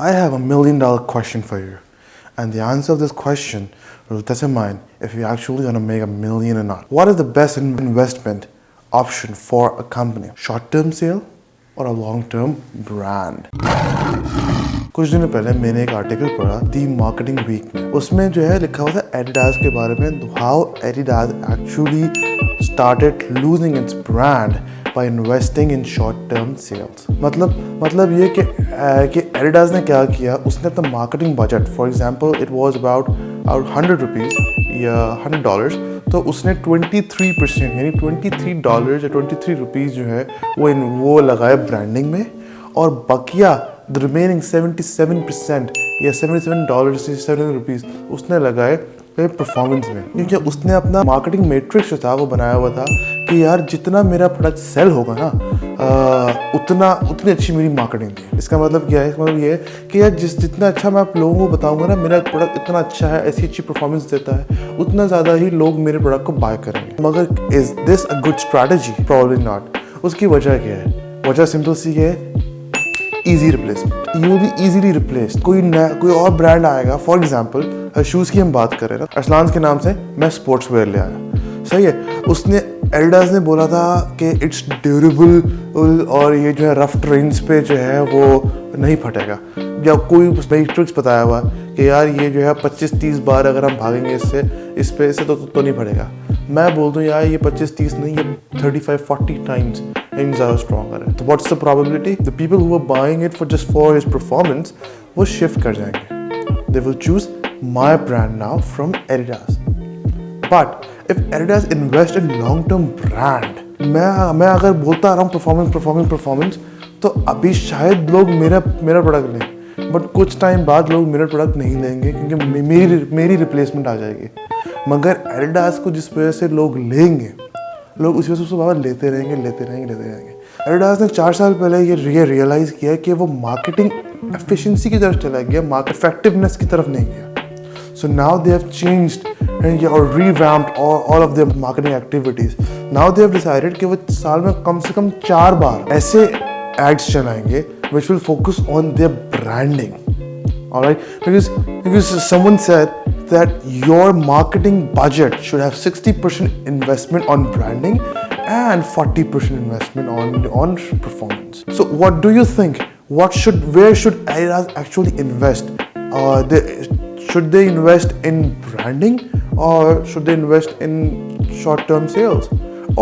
I have $1,000,000 question for you, and the answer of this question will determine if you're actually gonna make $1,000,000 or not. What is the best investment option for a company? Short-term sale or a long-term brand? कुछ दिन पहले मैंने एक article पढ़ा दी marketing week में, उसमें जो है लिखा हुआ था एडिडास के बारे में, how Adidas actually started losing its brand by investing in short-term sales. मतलब ये कि एडिडास ने क्या किया, उसने अपना marketing budget, for example it was about $100 या $100, तो उसने 23% यानी $23 या ₹23 जो है वो लगाए ब्रांडिंग में, और बकिया द रिमेनिंग 77% या $77 से ₹70 उसने लगाए परफॉर्मेंस में, क्योंकि उसने अपना मार्केटिंग मैट्रिक्स जो था वो बनाया हुआ था कि यार जितना मेरा प्रोडक्ट सेल होगा ना उतनी अच्छी मेरी मार्केटिंग थी। इसका मतलब क्या है? इसका मतलब ये है कि यार जितना अच्छा मैं आप लोगों को बताऊंगा ना, मेरा प्रोडक्ट इतना अच्छा है, ऐसी अच्छी परफॉर्मेंस देता है, उतना ज़्यादा ही लोग मेरे प्रोडक्ट को बाय करेंगे। मगर is this a good strategy? Probably not. उसकी वजह क्या है? वजह सिंपल सी है, easy replacement. You will be easily replaced. कोई और ब्रांड आएगा, फॉर एग्जाम्पल शूज़ की हम बात करें ना, arsalan के नाम से मैं स्पोर्ट्स वेयर ले आया, सही है। उसने एडिडास ने बोला था कि इट्स ड्यूरेबल और ये जो है रफ ट्रेन्स पे जो है वो नहीं फटेगा, या कोई उसमें ट्रिक्स बताया हुआ कि यार ये जो है 25-30 बार अगर हम भागेंगे इस पे तो नहीं फटेगा। मैं बोलता हूँ यार ये 25-30 नहीं, ये 35-40 टाइम्स ज़्यादा स्ट्रॉन्गर है। तो what's the probability? The people who are buying it just for his performance वो शिफ्ट कर जाएंगे। They will choose my brand now from Adidas. But if Adidas invest in long term brand, मैं अगर बोलता आ रहा हूँ परफॉर्मेंस, तो अभी शायद लोग मेरा प्रोडक्ट लें, बट कुछ टाइम बाद लोग मेरा प्रोडक्ट नहीं लेंगे क्योंकि मेरी रिप्लेसमेंट आ जाएगी। मगर एडिडास को जिस वजह से लोग लेंगे, लोग उसी वजह से उसको बार लेते रहेंगे। एडिडास ने 4 साल पहले ये रियलाइज़ किया कि वो मार्केटिंग एफिशिएंसी की तरफ चला गया, मार्केट इफेक्टिवनेस की तरफ नहीं गया। So now they have changed और revamped all of their marketing activities. Now they have decided कि वो साल में कम से कम 4 बार ऐसे एड्स चलाएंगे which will focus on their branding. All right, because someone said that your marketing budget should have 60% investment on branding and 40% investment on performance. So what do you think? Where should Adidas actually invest? Should they invest in branding, or should they invest in short-term sales?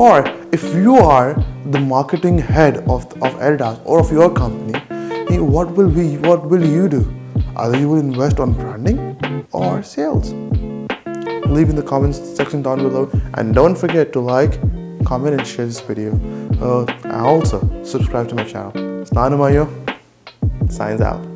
Or if you are the marketing head of Adidas or of your company, what will you do? Either you will invest on branding or sales. Leave in the comments section down below, and don't forget to like, comment and share this video, and also subscribe to my channel. Snanu Mayo signs out.